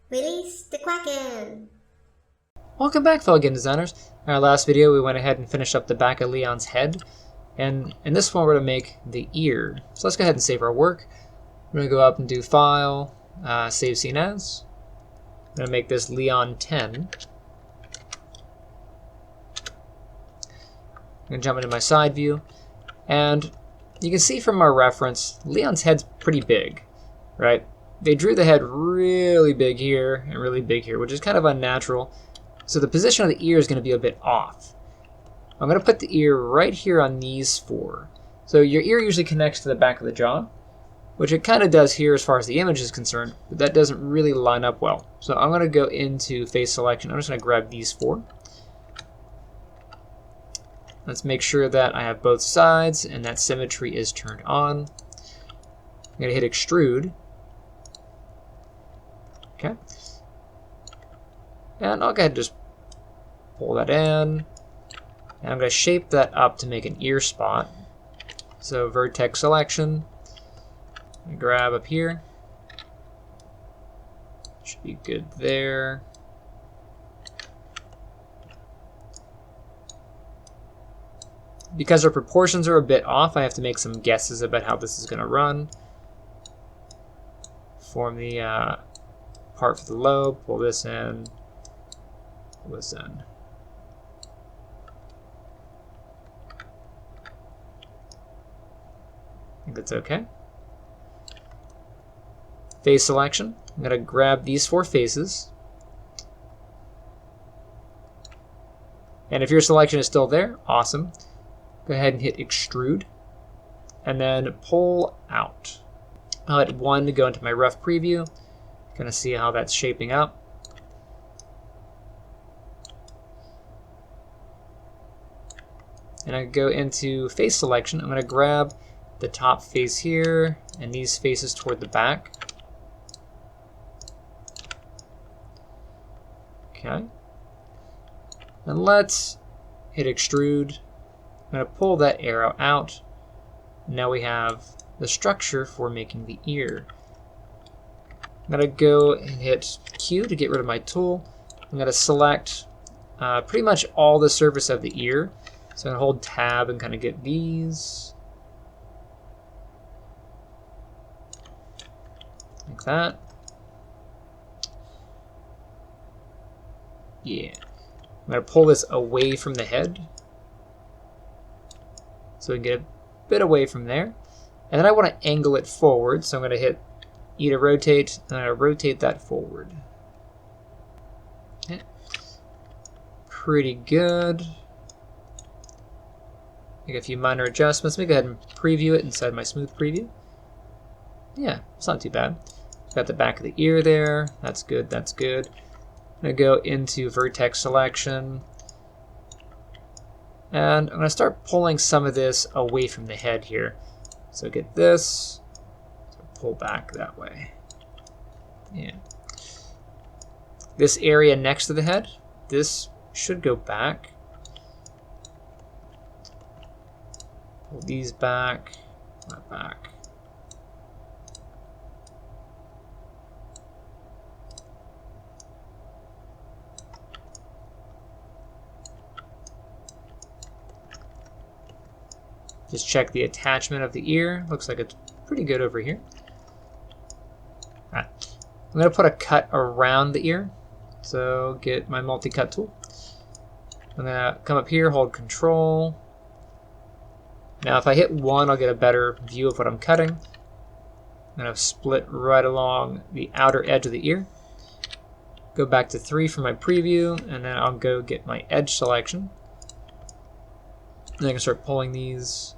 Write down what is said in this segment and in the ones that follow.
Release the Kraken! Welcome back, fellow game designers. In our last video, we went ahead and finished up the back of Leon's head. And in this one, we're going to make the ear. So let's go ahead and save our work. We're going to go up and do File, Save Scene As. I'm going to make this Leon 10. I'm going to jump into my side view. And you can see from our reference, Leon's head's pretty big, right? They drew the head really big here and really big here, which is kind of unnatural. So the position of the ear is going to be a bit off. I'm going to put the ear right here on these four. So your ear usually connects to the back of the jaw, which it kind of does here as far as the image is concerned, but that doesn't really line up well. So I'm going to go into face selection. I'm just going to grab these four. Let's make sure that I have both sides and that symmetry is turned on. I'm going to hit extrude. Okay. And I'll go ahead and just pull that in. And I'm going to shape that up to make an ear spot. So vertex selection. Grab up here. Should be good there. Because our proportions are a bit off, I have to make some guesses about how this is going to run. Form the part for the lobe, pull this in, pull this in. I think that's okay. Face selection. I'm going to grab these four faces. And if your selection is still there, awesome. Go ahead and hit extrude. And then pull out. I'll hit 1 to go into my rough preview. Kind of see how that's shaping up. And I go into face selection. I'm going to grab the top face here and these faces toward the back. Okay. And let's hit extrude. I'm going to pull that arrow out. Now we have the structure for making the ear. I'm going to go and hit Q to get rid of my tool. I'm going to select pretty much all the surface of the ear. So I'm going to hold tab and kind of get these. Like that. Yeah. I'm going to pull this away from the head. So we can get a bit away from there. And then I want to angle it forward. So I'm going to hit E to rotate, and I'm going to rotate that forward. Okay. Pretty good. Make a few minor adjustments. Let me go ahead and preview it inside my smooth preview. Yeah, it's not too bad. Got the back of the ear there. That's good, that's good. I'm going to go into vertex selection. And I'm going to start pulling some of this away from the head here. So get this. Pull back that way. Yeah. This area next to the head, this should go back. Pull these back, that back. Just check the attachment of the ear. Looks like it's pretty good over here. I'm going to put a cut around the ear. So get my multi-cut tool. I'm going to come up here, hold control. Now if I hit 1, I'll get a better view of what I'm cutting. I'm going to split right along the outer edge of the ear. Go back to 3 for my preview, and then I'll go get my edge selection. And I can start pulling these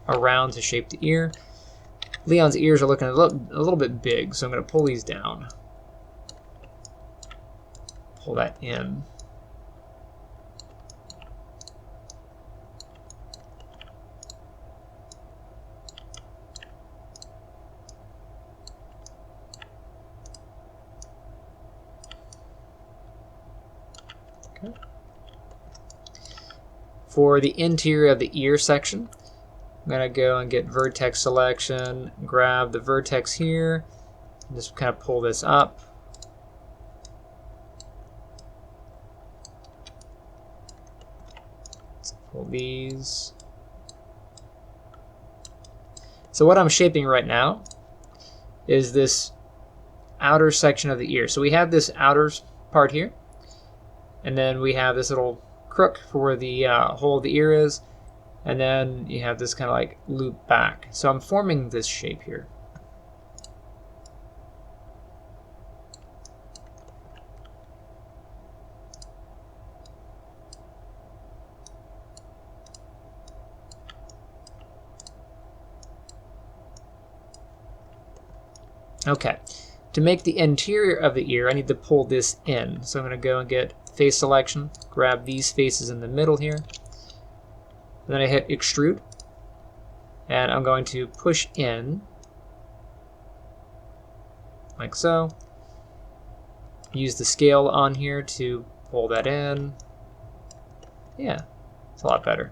around to shape the ear. Leon's ears are looking a little bit big, so I'm going to pull these down. Pull that in. Okay. For the interior of the ear section, I'm going to go and get vertex selection, grab the vertex here, and just kind of pull this up. Pull these. So what I'm shaping right now is this outer section of the ear. So we have this outer part here, and then we have this little crook for where the hole of the ear is, and then you have this kind of like loop back. So I'm forming this shape here. Okay, to make the interior of the ear, I need to pull this in. So I'm going to go and get face selection, grab these faces in the middle here, and then I hit extrude, and I'm going to push in, like so. Use the scale on here to pull that in. Yeah, it's a lot better.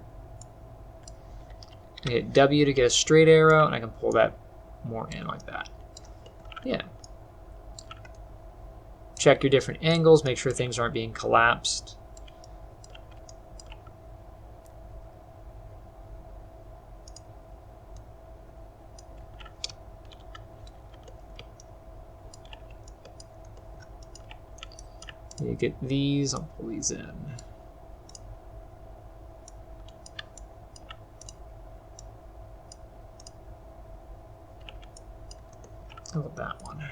I hit W to get a straight arrow, and I can pull that more in like that. Yeah. Check your different angles, make sure things aren't being collapsed. You get these, I'll pull these in. How about that one?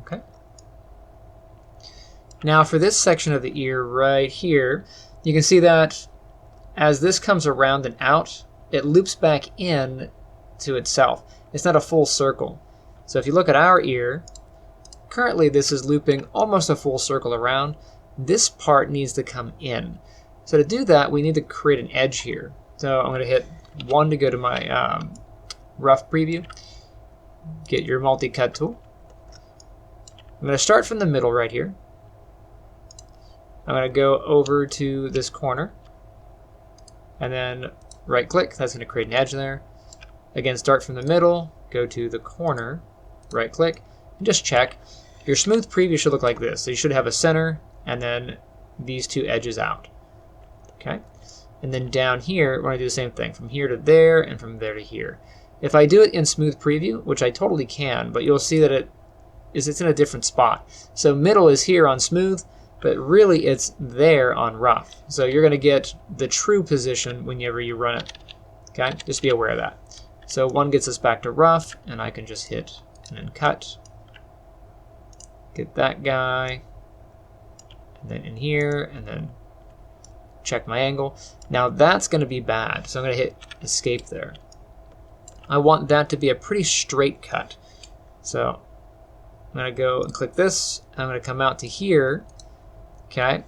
Okay. Now for this section of the ear right here, you can see that as this comes around and out, it loops back in to itself. It's not a full circle. So if you look at our ear, currently this is looping almost a full circle around. This part needs to come in. So to do that, we need to create an edge here. So I'm going to hit 1 to go to my rough preview. Get your multi-cut tool. I'm going to start from the middle right here. I'm going to go over to this corner, and then right click. That's going to create an edge there. Again, start from the middle, go to the corner, right click, and just check. Your smooth preview should look like this. So you should have a center and then these two edges out. Okay? And then down here, we're going to do the same thing, from here to there and from there to here. If I do it in smooth preview, which I totally can, but you'll see that it's in a different spot. So middle is here on smooth, but really it's there on rough. So you're going to get the true position whenever you run it. Okay? Just be aware of that. So 1 gets us back to rough, and I can just hit and then cut. Get that guy, and then in here, and then check my angle. Now that's going to be bad, so I'm going to hit escape there. I want that to be a pretty straight cut. So I'm going to go and click this. I'm going to come out to here, okay?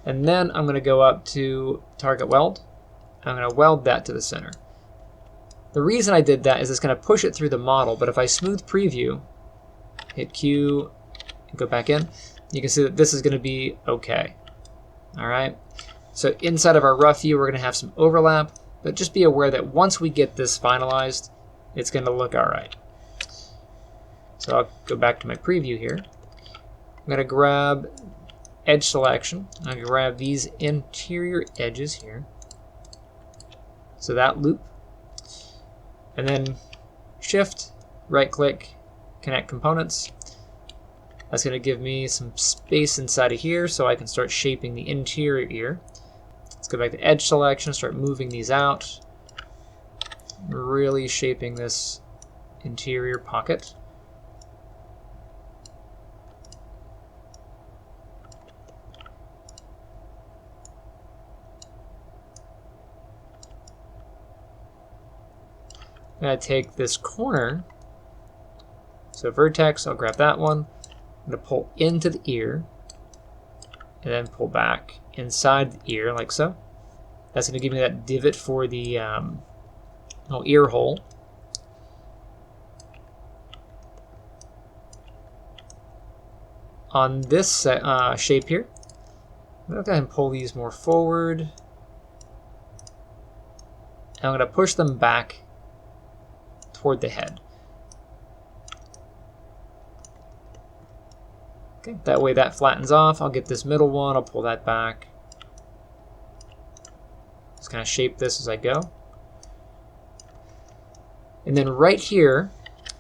And then I'm going to go up to target weld. I'm going to weld that to the center. The reason I did that is it's going to push it through the model, but if I smooth preview, hit Q, and go back in, you can see that this is going to be okay. All right? So inside of our rough view, we're going to have some overlap, but just be aware that once we get this finalized, it's going to look all right. So I'll go back to my preview here. I'm going to grab edge selection. I'm going to grab these interior edges here. So that loop. And then shift, right click, connect components. That's going to give me some space inside of here so I can start shaping the interior ear. Let's go back to edge selection, start moving these out. Really shaping this interior pocket. I'm going to take this corner, so vertex, I'll grab that one. I'm going to pull into the ear, and then pull back inside the ear, like so. That's going to give me that divot for the little ear hole. On this shape here, I'm going to go ahead and pull these more forward. And I'm going to push them back toward the head. Okay, that way that flattens off. I'll get this middle one, I'll pull that back. Just kind of shape this as I go. And then right here,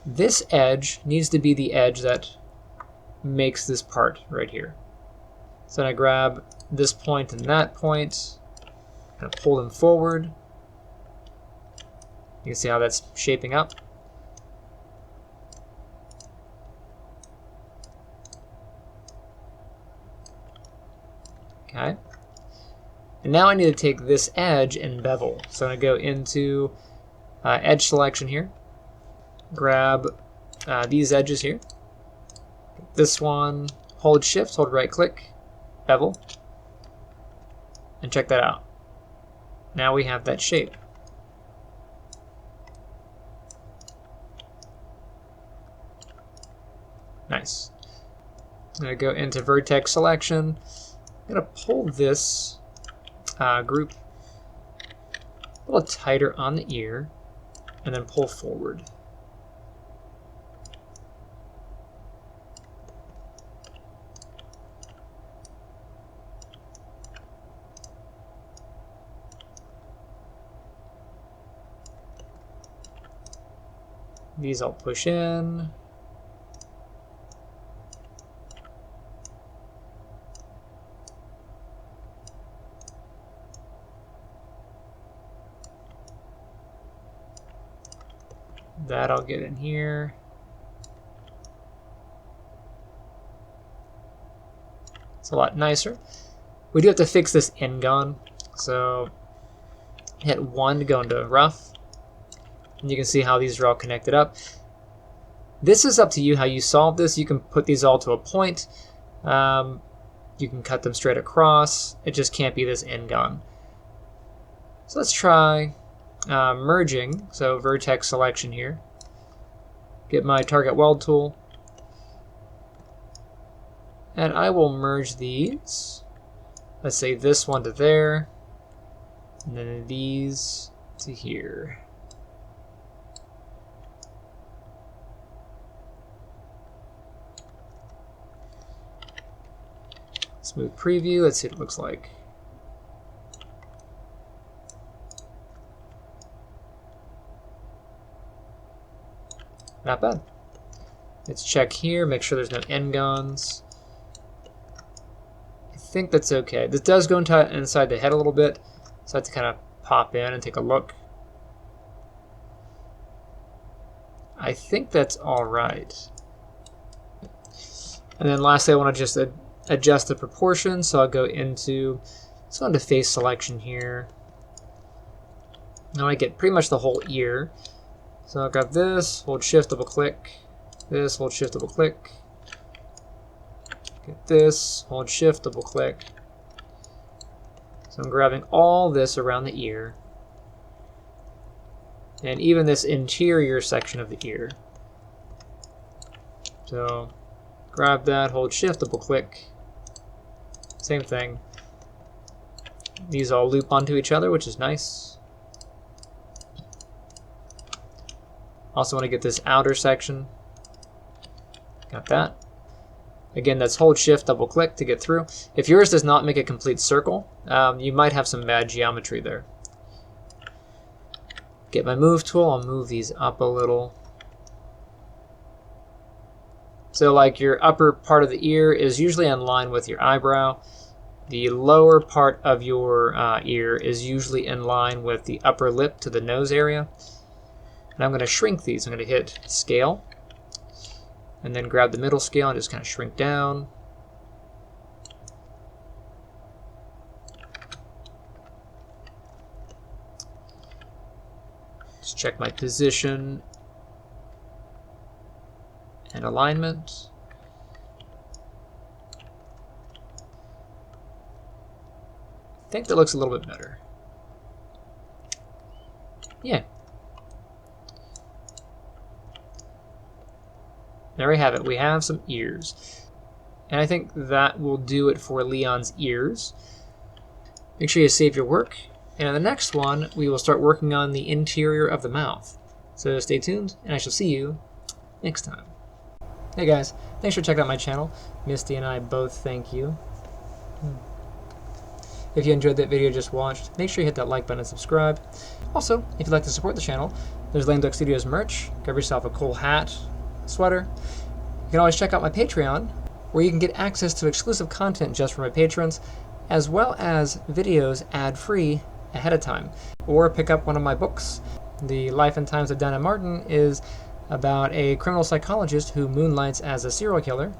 this edge needs to be the edge that makes this part right here. So I grab this point and that point, kind of pull them forward. You can see how that's shaping up. Okay. And now I need to take this edge and bevel. So I'm going to go into edge selection here. Grab these edges here. This one, hold shift, hold right click, bevel. And check that out. Now we have that shape. Nice. I'm going to go into vertex selection. I'm going to pull this group a little tighter on the ear and then pull forward. These I'll push in. That I'll get in here. It's a lot nicer. We do have to fix this N-gon, so hit 1 to go into rough. And you can see how these are all connected up. This is up to you how you solve this. You can put these all to a point. You can cut them straight across. It just can't be this N-gon. So let's try merging. So vertex selection here. Get my target weld tool. And I will merge these. Let's say this one to there. And then these to here. Smooth preview. Let's see what it looks like. Not bad. Let's check here, make sure there's no N-gons. I think that's okay. This does go inside the head a little bit, so I have to kind of pop in and take a look. I think that's all right. And then lastly, I want to just adjust the proportion, so I'll go into, let's go into face selection here. Now I get pretty much the whole ear. So I'll grab this, hold shift, double click, this, hold shift, double click, get this, hold shift, double click. So I'm grabbing all this around the ear, and even this interior section of the ear. So grab that, hold shift, double click, same thing. These all loop onto each other, which is nice. Also want to get this outer section. Got that. Again, that's hold shift, double click to get through. If yours does not make a complete circle, you might have some bad geometry there. Get my move tool, I'll move these up a little. So like your upper part of the ear is usually in line with your eyebrow. The lower part of your ear is usually in line with the upper lip to the nose area. And I'm going to shrink these. I'm going to hit scale and then grab the middle scale and just kind of shrink down. Just check my position and alignment. I think that looks a little bit better. Yeah. There we have it. We have some ears. And I think that will do it for Leon's ears. Make sure you save your work. And in the next one, we will start working on the interior of the mouth. So stay tuned, and I shall see you next time. Hey guys, thanks for checking out my channel. Misty and I both thank you. If you enjoyed that video you just watched, make sure you hit that like button and subscribe. Also, if you'd like to support the channel, there's Lame Duck Studios merch. Grab yourself a cool hat, sweater. You can always check out my Patreon, where you can get access to exclusive content just for my patrons, as well as videos ad-free ahead of time. Or pick up one of my books. The Life and Times of Dinah Marton is about a criminal psychologist who moonlights as a serial killer,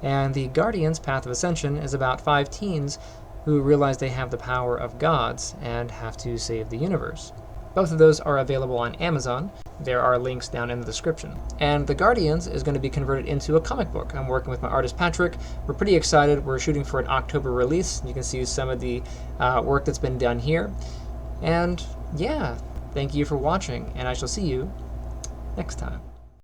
and The Guardian's Path of Ascension is about 5 teens who realize they have the power of gods and have to save the universe. Both of those are available on Amazon. There are links down in the description. And The Guardians is going to be converted into a comic book. I'm working with my artist Patrick. We're pretty excited. We're shooting for an October release. You can see some of the work that's been done here. And yeah, thank you for watching, and I shall see you next time.